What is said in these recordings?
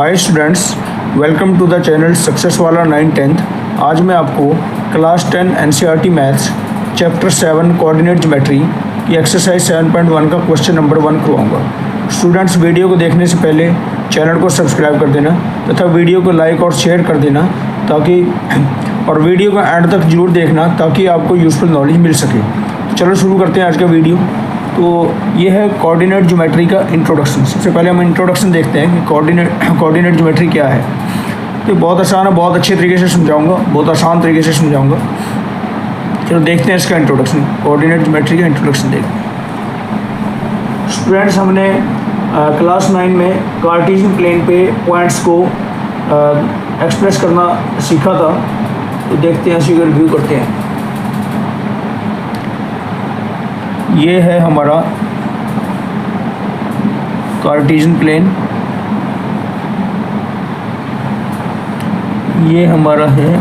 Hi students, welcome to the channel success वाला 9th। आज मैं आपको class 10 NCERT maths chapter 7 coordinate geometry की एक्सरसाइज 7.1 का क्वेश्चन नंबर 1 करवाऊंगा। स्टूडेंट्स, वीडियो को देखने से पहले चैनल को सब्सक्राइब कर देना तथा वीडियो को लाइक और शेयर कर देना और वीडियो को एंड तक जरूर देखना ताकि आपको यूज़फुल नॉलेज मिल सके। तो चलो शुरू करते हैं आज का वीडियो। तो ये है कोऑर्डिनेट ज्योमेट्री का इंट्रोडक्शन। सबसे पहले हम इंट्रोडक्शन देखते हैं कि कोऑर्डिनेट ज्योमेट्री क्या है। तो बहुत आसान है, बहुत अच्छे तरीके से समझाऊंगा, बहुत आसान तरीके से समझाऊंगा। चलो देखते हैं इसका इंट्रोडक्शन, कोऑर्डिनेट ज्योमेट्री का इंट्रोडक्शन देखते हैं। स्टूडेंट्स, हमने क्लास 9 में कार्टेशियन प्लेन पे पॉइंट्स को एक्सप्रेस करना सीखा था। तो देखते हैं, इसी को रिव्यू करते हैं। ये है हमारा कार्टेशियन प्लेन, ये हमारा है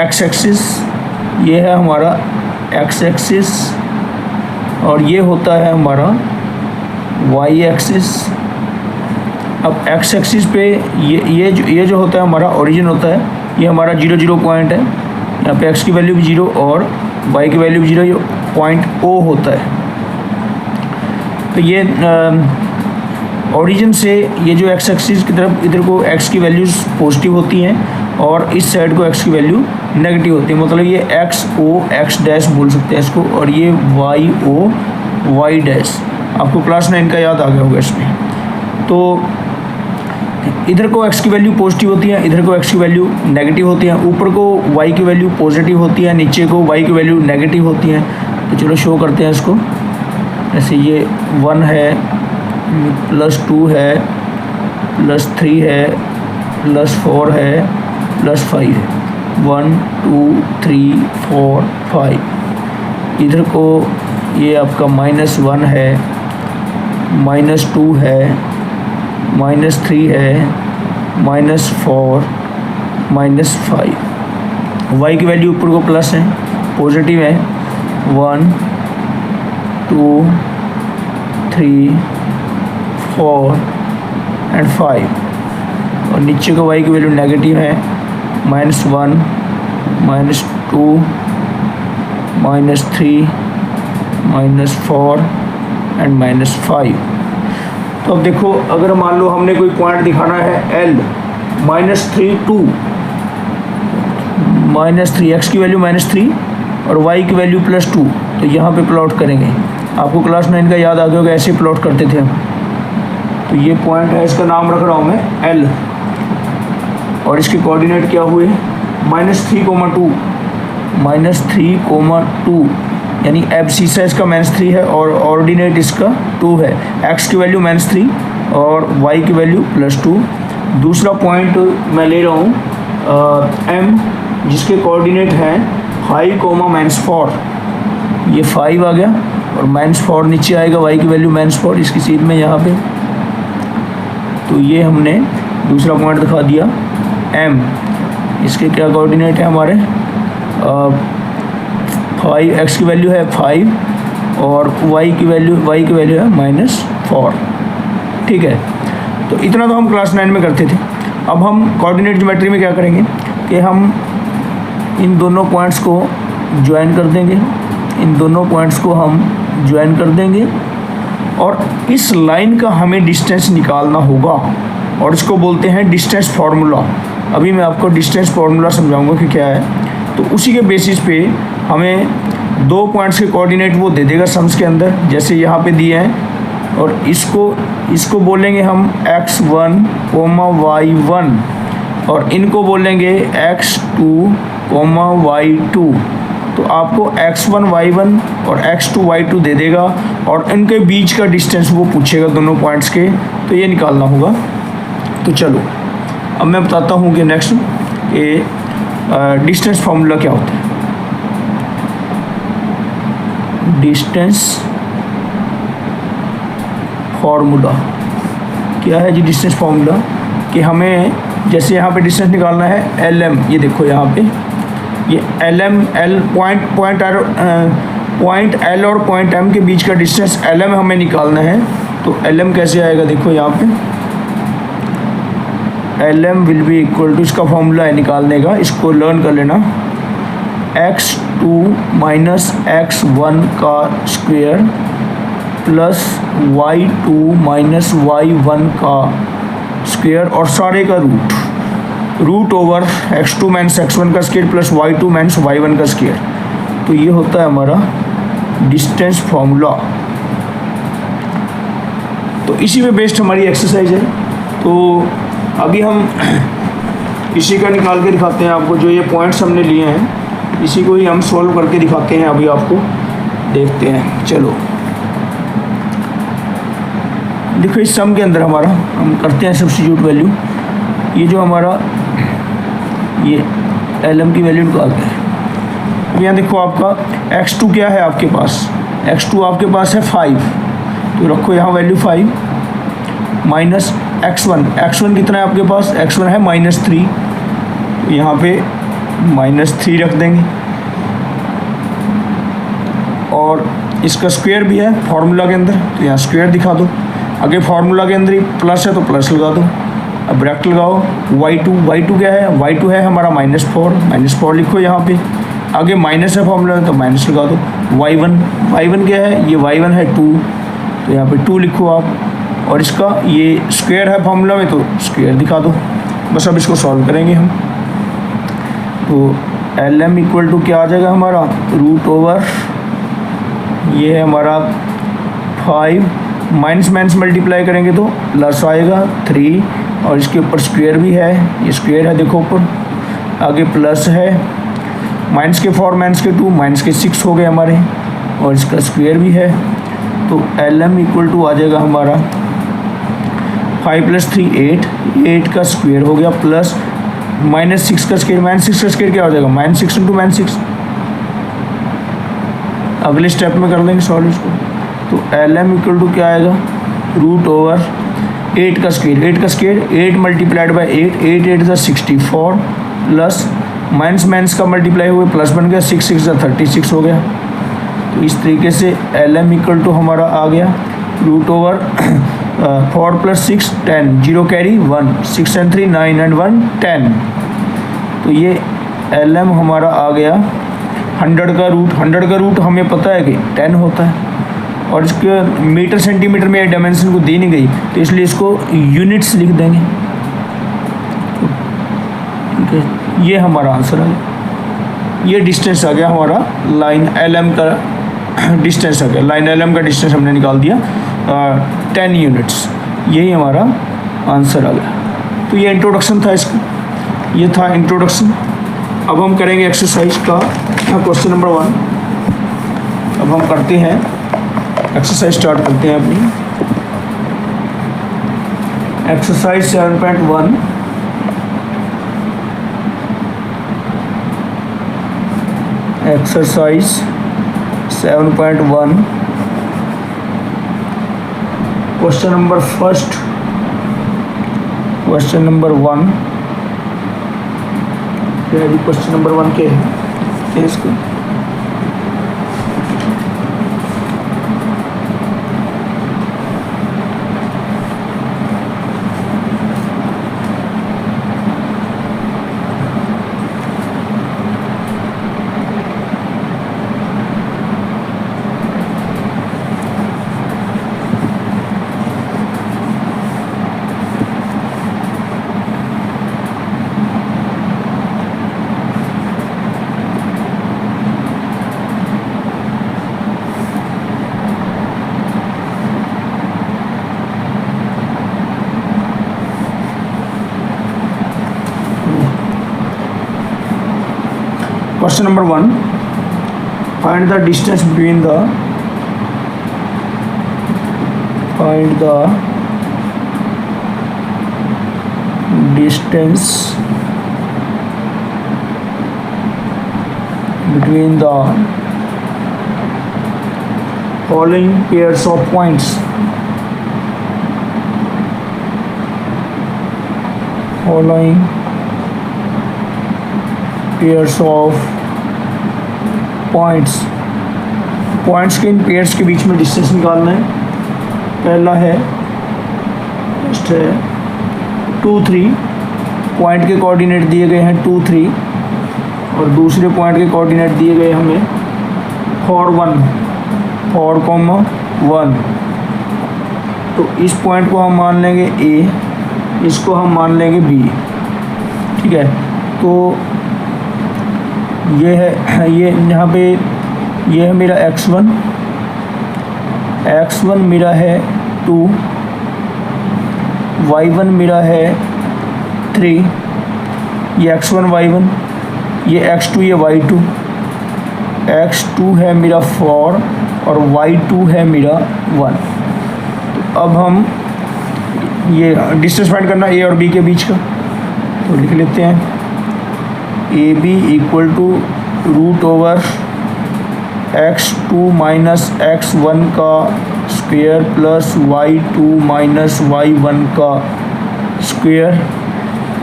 एक्स एक्सिस, ये है हमारा एक्स एक्सिस, और ये होता है हमारा वाई एक्सिस। अब एक्स एक्सिस पे ये जो होता है हमारा ओरिजिन होता है, ये हमारा 0 पॉइंट है। यहाँ पे एक्स की वैल्यू भी 0 और वाई की वैल्यू भी 0, ये पॉइंट ओ होता है। तो ये ओरिजिन से ये जो एक्स एक्सिस की तरफ इधर को एक्स की वैल्यूज़ पॉजिटिव होती हैं और इस साइड को एक्स की वैल्यू नेगेटिव होती है। मतलब ये एक्स ओ एक्स डैश बोल सकते हैं इसको, और ये वाई ओ वाई डैश। आपको क्लास 9 का याद आ गया होगा इसमें। तो इधर को x की वैल्यू पॉजिटिव होती है, इधर को x की वैल्यू नेगेटिव होती है। ऊपर को y की वैल्यू पॉजिटिव होती है, नीचे को y की वैल्यू नेगेटिव होती है। तो चलो शो करते हैं इसको। जैसे ये 1 है, +2 है, +3 है, +4 है, +5 है। 1 2 3 4 5। इधर को ये आपका -1 है, -2 है, -3 है, -4, -5। y की वैल्यू ऊपर को प्लस है, पॉजिटिव है। 1 2 3 4 एंड 5, और नीचे को y की वैल्यू नेगेटिव है, -1 -2 -3 -4 एंड -5। तो अब देखो, अगर मान लो हमने कोई पॉइंट दिखाना है L -3 2 -3, x की वैल्यू -3 और y की वैल्यू +2, तो यहाँ पे प्लॉट करेंगे। आपको क्लास 9 का याद आ गया होगा, ऐसे प्लॉट करते थे हम। तो ये पॉइंट है, इसका नाम रख रहा हूँ मैं L, और इसके कोऑर्डिनेट क्या हुए, -3,2 -3,2, यानी एब्सिसा इसका -3 है और ऑर्डिनेट इसका 2 है। x की वैल्यू -3 और y की वैल्यू +2। दूसरा पॉइंट मैं ले रहा हूँ M, जिसके कोऑर्डिनेट हैं 5, -4। ये 5 आ गया और -4 नीचे आएगा, y की वैल्यू -4 इसकी सीध में यहाँ पे। तो ये हमने दूसरा पॉइंट दिखा दिया M। इसके क्या कोऑर्डिनेट है हमारे 5, x की वैल्यू है 5 और y की वैल्यू है -4। ठीक है, तो इतना तो हम क्लास 9 में करते थे। अब हम कोऑर्डिनेट ज्योमेट्री में क्या करेंगे कि हम इन दोनों पॉइंट्स को ज्वाइन कर देंगे, इन दोनों पॉइंट्स को हम ज्वाइन कर देंगे, और इस लाइन का हमें डिस्टेंस निकालना होगा, और इसको बोलते हैं डिस्टेंस फार्मूला। अभी मैं आपको डिस्टेंस फार्मूला समझाऊंगा कि क्या है। तो उसी के बेसिस पे हमें दो पॉइंट्स के कोऑर्डिनेट वो दे देगा सम्स के अंदर, जैसे यहाँ पे दिए हैं, और इसको बोलेंगे हम x1, y1, और इनको बोलेंगे x2, y2। तो आपको x1 y1 और x2 y2 दे देगा, और इनके बीच का डिस्टेंस वो पूछेगा दोनों पॉइंट्स के, तो ये निकालना होगा। तो चलो अब मैं बताता हूँ कि नेक्स्ट ये डिस्टेंस फार्मूला क्या होता है। डिस्टेंस फार्मूला क्या है जी? डिस्टेंस फार्मूला कि हमें जैसे यहाँ पे डिस्टेंस निकालना है LM, ये देखो यहाँ पे ये LM, पॉइंट L और पॉइंट M के बीच का डिस्टेंस LM हमें निकालना है। तो LM कैसे आएगा, देखो यहाँ पे L M will be equal to, इसका फॉर्मूला है निकालने का, इसको लर्न कर लेना, x2 माइनस x1 का square plus y2 minus y1 का स्क्वेयर और सारे का root over x2 minus x1 का square plus y2 minus y1 का स्क्वेयर। तो ये होता है हमारा डिस्टेंस फॉर्मूला। तो इसी पे बेस्ड हमारी एक्सरसाइज है। तो अभी हम इसी का निकाल के दिखाते हैं आपको, जो ये पॉइंट्स हमने लिए हैं इसी को ही हम सॉल्व करके दिखाते हैं, अभी आपको देखते हैं। चलो देखो, इस सम के अंदर हमारा हम करते हैं सब्स्टिट्यूट वैल्यू। ये जो हमारा ये एल एम की वैल्यू निकालते हैं। अब यहाँ देखो आपका x2 क्या है आपके पास, x2 आपके पास है 5, तो रखो यहाँ वैल्यू 5 माइनस x1 कितना है आपके पास, x1 है -3, तो यहाँ पे -3 रख देंगे और इसका स्क्वायर भी है फार्मूला के अंदर, तो यहाँ स्क्वायर दिखा दो। आगे फार्मूला के अंदर ही प्लस है तो प्लस लगा दो। अब ब्रैकेट लगाओ, y2 क्या है, y2 है हमारा -4 लिखो यहाँ पे। आगे माइनस है फार्मूला तो माइनस लगा दो। y1 क्या है, ये y1 है 2, तो यहाँ पे 2 लिखो आप। और इसका ये स्क्वायर है फार्मूला में तो स्क्वायर दिखा दो। बस अब इसको सॉल्व करेंगे हम। तो एल एम इक्वल टू क्या आ जाएगा हमारा, रूट ओवर ये है हमारा 5 माइनस मल्टीप्लाई करेंगे तो प्लस आएगा 3 और इसके ऊपर स्क्वायर भी है, ये स्क्वायर है देखो ऊपर, आगे प्लस है, माइनस के 4 माइनस के 2 माइनस के 6 हो गए हमारे और इसका स्क्वायर भी है। तो एल एम इक्वल टू आ जाएगा हमारा 5 + 3 8 का स्क्वायर हो गया प्लस -6 का स्क्वायर, -6 का स्क्वायर क्या हो जाएगा, -6 × -6। अगले स्टेप में कर लेंगे सॉल्व इसको। तो एल एम इक्वल टू क्या आएगा, रूट ओवर 8 का स्क्वायर 8 × 8 8 = 64 प्लस माइनस का मल्टीप्लाई हुए प्लस बन गया, 6 × 6 = 36 हो गया। तो इस तरीके से एल एम इक्वल टू हमारा आ गया रूट ओवर 4 + 6 10, 0 कैरी 1, 6 × 3 9 and 1 10। तो ये एल एम हमारा आ गया 100 का रूट हमें पता है कि 10 होता है और इसके मीटर सेंटीमीटर में डायमेंशन को दी नहीं गई, तो इसलिए इसको यूनिट्स लिख देंगे। ठीक है, ये हमारा आंसर है। ये डिस्टेंस आ गया हमारा लाइन एल एम का डिस्टेंस आ गया, लाइन एल एम का डिस्टेंस हमने निकाल दिया 10 यूनिट्स। यही हमारा आंसर आ गया। तो ये इंट्रोडक्शन था इसका, ये था इंट्रोडक्शन। अब हम करेंगे एक्सरसाइज का क्वेश्चन नंबर 1। अब हम करते हैं एक्सरसाइज, स्टार्ट करते हैं अपनी exercise 7.1। Exercise 7.1 question number first, question number 1। Question number 1 के है इसको Question number 1, find the distance between the following pairs of points. Following pairs of points के इन पेयर्स के बीच में डिस्टेंस निकालना है। पहला है फर्स्ट है 2 3 पॉइंट के कोऑर्डिनेट दिए गए हैं 2 3 और दूसरे पॉइंट के कोऑर्डिनेट दिए गए हमें 4 1 तो इस पॉइंट को हम मान लेंगे ए, इसको हम मान लेंगे बी। ठीक है, तो ये है, ये यहाँ पे ये है मेरा x1 मेरा है 2, y1 मेरा है 3, ये x1 y1, ये x2 ये y2, x2 है मेरा 4 और y2 है मेरा 1। तो अब हम ये डिस्टेंस फाइंड करना ए और बी के बीच का, तो लिख लेते हैं A B equal to root over x2 minus x1 का square plus y2 minus y1 का स्क्वायर।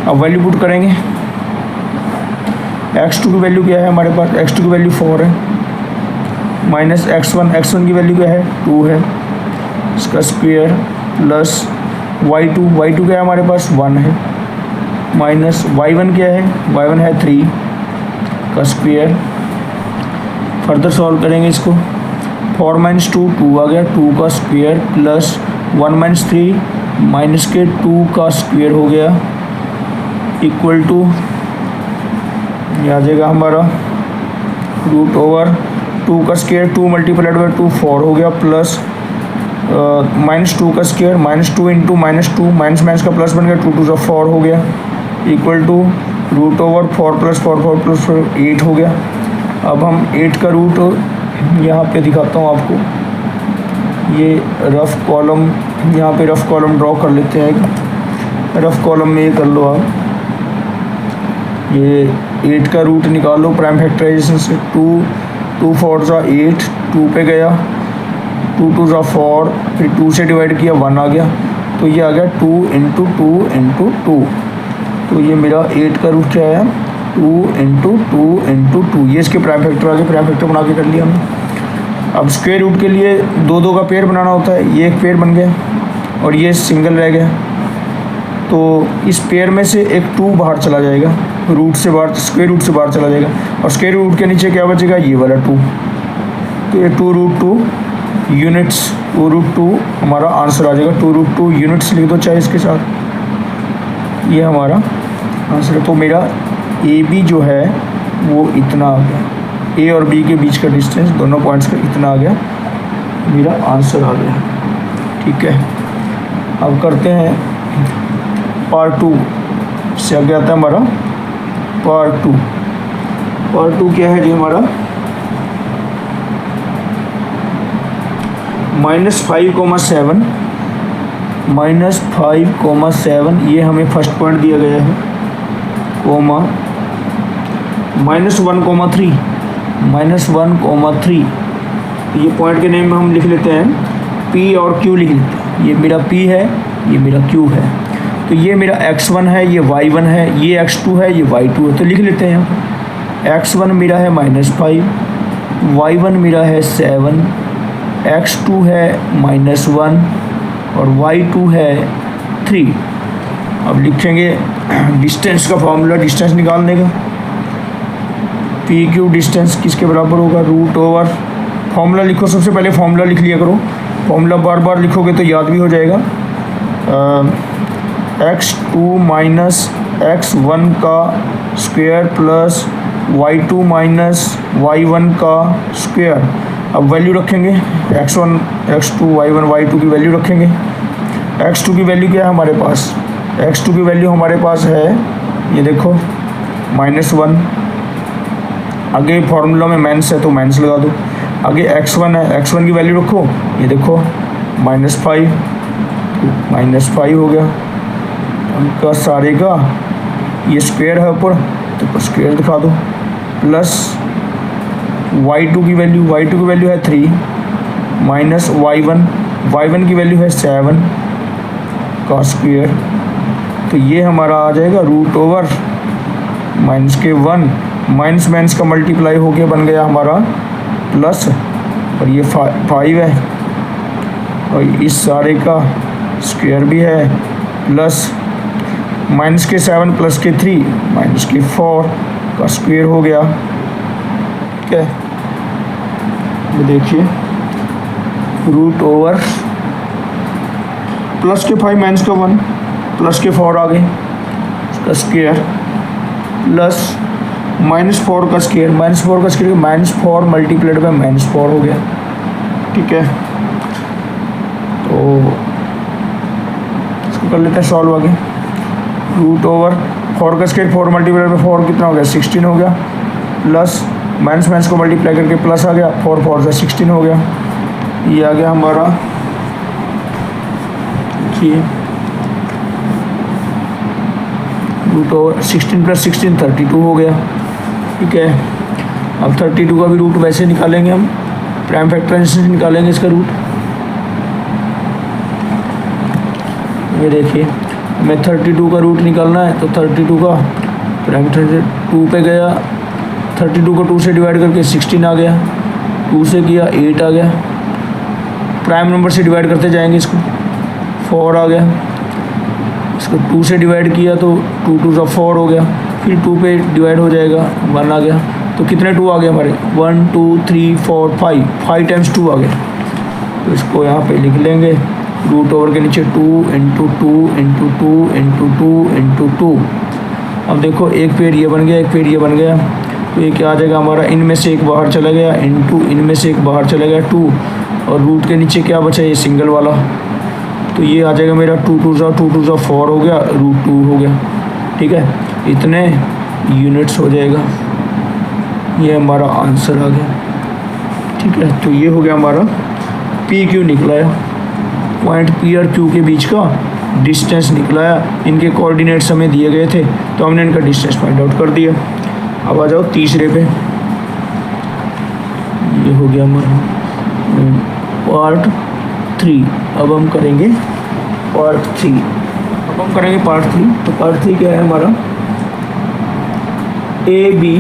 अब वैल्यू पुट करेंगे। x2 की वैल्यू क्या है हमारे पास, x2 की वैल्यू 4 है, माइनस x1 की वैल्यू क्या है 2 है, इसका स्क्वायर प्लस y2 क्या है हमारे पास 1 है, माइनस y1 क्या है, y1 है 3 का स्क्वायर। फर्दर सॉल्व करेंगे इसको, 4 माइनस 2 2 आ गया, 2 का स्क्वायर प्लस 1 माइनस 3 माइनस के 2 का स्क्वायर हो गया इक्वल टू, ये आ जाएगा हमारा रूट ओवर 2 का स्क्वायर 2 मल्टीप्लाइड बाई 2 4 हो गया प्लस माइनस 2 का square minus 2 into minus 2 minus minus का प्लस बन गया 2 2 4 हो गया equal to root over 4 plus 4 plus 8 हो गया। अब हम 8 का रूट यहाँ पे दिखाता हूँ आपको, ये रफ़ कॉलम, यहाँ पे रफ़ कॉलम ड्रॉ कर लेते हैं। रफ़ कॉलम में ये कर लो आप, ये 8 का रूट निकालो प्राइम फैक्टराइजेशन से, 2 4 ज़ा 8, 2 पे गया, 2 2 ज़ा 4, फिर 2 से डिवाइड किया 1 आ गया, तो ये आ गया 2 इंटू 2 इंटू 2। तो ये मेरा 8 का रूट क्या है 2 इंटू 2 इंटू 2, ये इसके प्राइम फैक्टर आ गए, प्राइम फैक्टर बना के कर लिया हमने। अब स्क्वायर रूट के लिए 2 2 का पेयर बनाना होता है, ये एक पेयर बन गया और ये सिंगल रह गया, तो इस पेयर में से एक 2 बाहर चला जाएगा, रूट से बाहर, स्क्वायर रूट से बाहर चला जाएगा और स्क्वायर रूट के नीचे क्या बचेगा, ये वाला 2, तो ये 2 रूट 2 यूनिट्स, 2 रूट 2 हमारा आंसर आ जाएगा। 2 रूट 2 यूनिट्स लिख दो चाहे इसके साथ, ये हमारा आंसर है। तो मेरा ए बी जो है वो इतना आ गया, ए और बी के बीच का डिस्टेंस दोनों पॉइंट्स का इतना आ गया, मेरा आंसर आ गया। ठीक है, अब करते हैं पार्ट 2, इससे आगे आता है हमारा पार्ट 2। पार्ट 2 क्या है जी हमारा, -5,7 -5,7 ये हमें फर्स्ट पॉइंट दिया गया है, कोमा -1,3 -1,3, ये पॉइंट के नेम में हम लिख लेते हैं P और Q लिख लेते हैं। ये मेरा P है, ये मेरा Q है, तो ये मेरा x1 है, ये y1 है, ये x2 है, ये y2 है, तो लिख लेते हैं हम। x1 मेरा है -5, y1 मेरा है 7, x2 है -1 और y2 है 3। अब लिखेंगे डिस्टेंस का फॉर्मूला, डिस्टेंस निकालने का, पी क्यू डिस्टेंस किसके बराबर होगा, रूट ओवर, फॉर्मूला लिखो, सबसे पहले फॉर्मूला लिख लिया करो, फॉर्मूला बार बार लिखोगे तो याद भी हो जाएगा। x2 माइनस x1 का square plus y2 minus y1 का स्क्वायर। अब वैल्यू रखेंगे, x1 x2 y1 y2 की वैल्यू रखेंगे। x2 की वैल्यू क्या है हमारे पास, x2 की वैल्यू हमारे पास है, ये देखो -1, आगे फार्मूला में माइनस है तो माइनस लगा दो, आगे x1 है, x1 की वैल्यू रखो, ये देखो -5, -5 हो गया उनका सारे का, ये स्क्वायर है ऊपर तो स्क्वायर दिखा दो, प्लस y2 की वैल्यू है 3 माइनस y1 की वैल्यू है 7 का स्क्वायर, तो ये हमारा आ जाएगा रूट ओवर माइनस के 1, माइनस माइनस का मल्टीप्लाई हो गया, बन गया हमारा प्लस, और ये 5 है और इस सारे का स्क्वायर भी है, प्लस माइनस के 7 प्लस के 3 माइनस के 4 का स्क्वायर हो गया। ठीक है, ये देखिए रूट ओवर प्लस के 5 माइनस का 1 प्लस के 4 आ गए इसका स्क्वायर प्लस -4 का स्क्वायर -4 का स्क्वायर -4 मल्टीप्लाइड बाय -4 हो गया। ठीक है, तो इसको कर लेते हैं सॉल्व आगे। रूट ओवर 4 का स्क्वायर 4 मल्टीप्लाइड बाय 4 कितना हो गया 16 हो गया, प्लस माइनस माइनस को मल्टीप्लाई करके प्लस आ गया 4 4 से 16 हो गया। ये आ गया हमारा, देखिए रूट ओवर 16 प्लस 16 32 हो गया। ठीक है, अब 32 का भी रूट वैसे निकालेंगे हम, प्राइम फैक्टराइजेशन से निकालेंगे इसका रूट। ये देखिए हमें 32 का रूट निकालना है, तो 32 का प्राइम 2 पे गया, 32 को 2 से डिवाइड करके 16 आ गया, 2 से किया 8 आ गया, प्राइम नंबर से डिवाइड करते जाएंगे इसको 4 आ गया, इसको 2 से डिवाइड किया तो 2 2 4 हो गया, फिर 2 पे डिवाइड हो जाएगा 1 आ गया। तो कितने 2 आ गए हमारे 1 2 3 4 5 टाइम्स 2 आ गए। तो इसको यहाँ पे लिख लेंगे, रूट ओवर के नीचे 2 इंटू 2 इंटू 2 इंटू 2 इंटू 2। अब देखो एक पेड़ ये बन गया, एक पेड़ ये बन गया, तो ये क्या आ जाएगा हमारा, इनमें से एक बाहर चला गया इंटू इनमें से एक बाहर चला गया 2, और रूट के नीचे क्या बचा ये सिंगल वाला, तो ये आ जाएगा मेरा 2 2 ज़ा 4 हो गया, रूट 2 हो गया। ठीक है, इतने यूनिट्स हो जाएगा, ये हमारा आंसर आ गया। ठीक है, तो ये हो गया हमारा पी क्यू निकला है, पॉइंट पी और क्यू के बीच का डिस्टेंस निकला है। इनके कोऑर्डिनेट्स हमें दिए गए थे तो हमने इनका डिस्टेंस फाइंड आउट कर दिया। अब आ जाओ तीसरे पे, ये हो गया हमारा पार्ट 3। अब हम करेंगे पार्ट 3। तो पार्ट 3 क्या है हमारा, ए बी,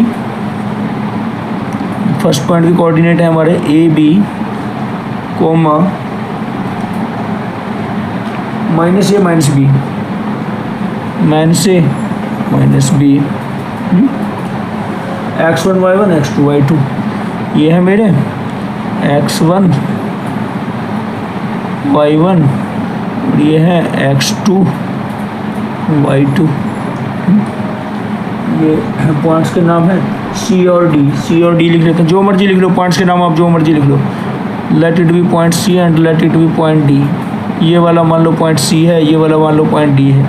फर्स्ट पॉइंट के कोऑर्डिनेट है हमारे A B comma minus A minus B, minus A minus B, x1 y1 x2 y2, ये है मेरे x1 y1 और ये है x2 y2। ये पॉइंट्स के नाम है C और D लिख लेते हैं, जो मर्जी लिख लो पॉइंट्स के नाम, आप जो मर्जी लिख लो। Let it be point C and let it be point D। ये वाला मान लो पॉइंट C है, ये वाला मान लो पॉइंट D है।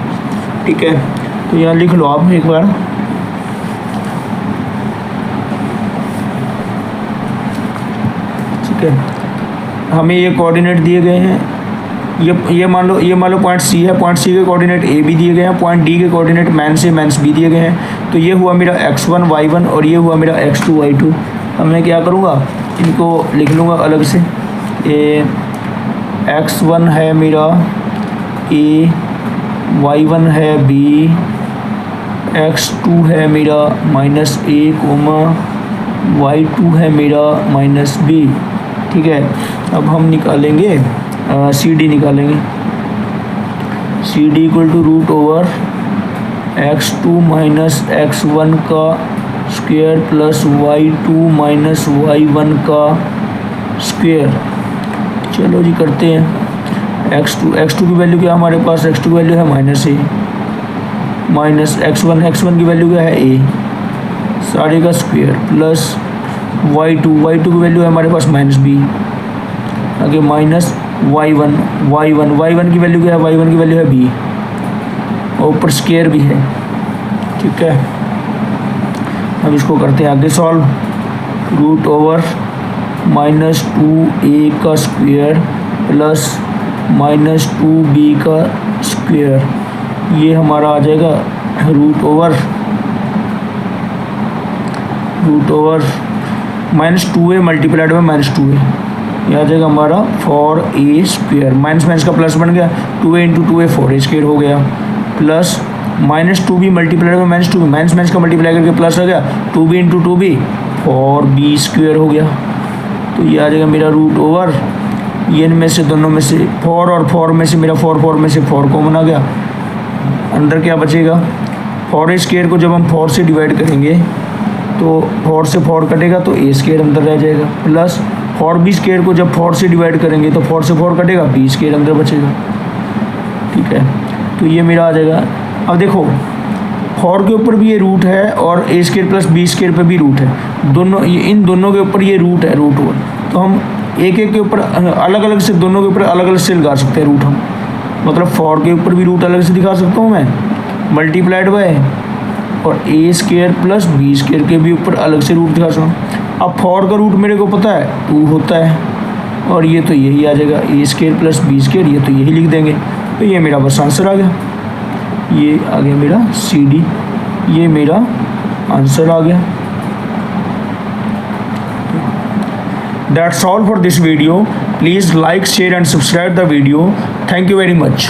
ठीक है, तो यहाँ लिख लो आप एक बार, ठीक है। हमें ये कोऑर्डिनेट दिए गए हैं, ये मान लो पॉइंट C है, पॉइंट C के कोऑर्डिनेट A भी दिए गए हैं, पॉइंट D के कोऑर्डिनेट माइनस B दिए गए हैं। तो ये हुआ मेरा x1 y1 और ये हुआ मेरा x2 y2। अब मैं क्या करूँगा, इनको लिख लूँगा अलग से। ये x1 है मेरा A, y1 है B, x2 है मेरा -A कोमा y2 है मेरा -B। ठीक है, अब हम निकालेंगे CD निकालेंगे। CD equal to root over x2 minus x1 का square plus y2 minus y1 का स्क्वायर। चलो जी करते हैं। x2 की वैल्यू क्या है हमारे पास, x2 की वैल्यू है -A, माइनस x1 की वैल्यू क्या है A, सारे का स्क्वायर प्लस y2 की वैल्यू है हमारे पास -B, आगे माइनस y1 की वैल्यू क्या है, y1 की वैल्यू है B और ऊपर स्क्वायर भी है। ठीक है, अब इसको करते हैं आगे सॉल्व। रूट ओवर -2A का स्क्वायर प्लस -2B का स्क्वायर, ये हमारा आ जाएगा रूट ओवर -2A मल्टीप्लाइड में -2A, यह आ जाएगा हमारा 4A स्क्वायर, माइनस का प्लस बन गया, 2A into 2A 4A square हो गया, प्लस -2B मल्टीप्लाइड में -2B, माइनस का मल्टीप्लाई करके प्लस आ गया, 2B into 2B 4B square हो गया। तो ये आ जाएगा मेरा रूट ओवर, ये इनमें से दोनों में से 4 और 4 में से मेरा 4 में से 4 कॉमन आ गया, अंदर क्या बचेगा, 4a² को जब हम 4 से डिवाइड करेंगे तो 4 से 4 कटेगा तो a² अंदर रह जाएगा, प्लस 4b² को जब 4 से डिवाइड करेंगे तो 4 से 4 कटेगा, b² अंदर बचेगा। ठीक है, तो ये मेरा आ जाएगा। अब देखो 4 के ऊपर भी ये रूट है और a² प्लस b² पे भी रूट है, दोनों इन दोनों के ऊपर ये रूट है, रूट 1। तो हम एक एक के ऊपर अलग अलग से, दोनों के ऊपर अलग अलग से लगा सकते हैं रूट हम, मतलब 4 के ऊपर भी रूट अलग से दिखा सकता हूँ मैं, मल्टीप्लाइड बाय, और a² प्लस b² के भी ऊपर अलग से रूट दिखा सकता हूँ। अब 4 का रूट मेरे को पता है 2 होता है, और ये तो यही आ जाएगा a² प्लस b², ये तो यही लिख देंगे। तो ये मेरा बस आंसर आ गया, ये आ गया मेरा CD, ये मेरा आंसर आ गया। That's all for this video. Please like, share and subscribe the video. Thank you very much.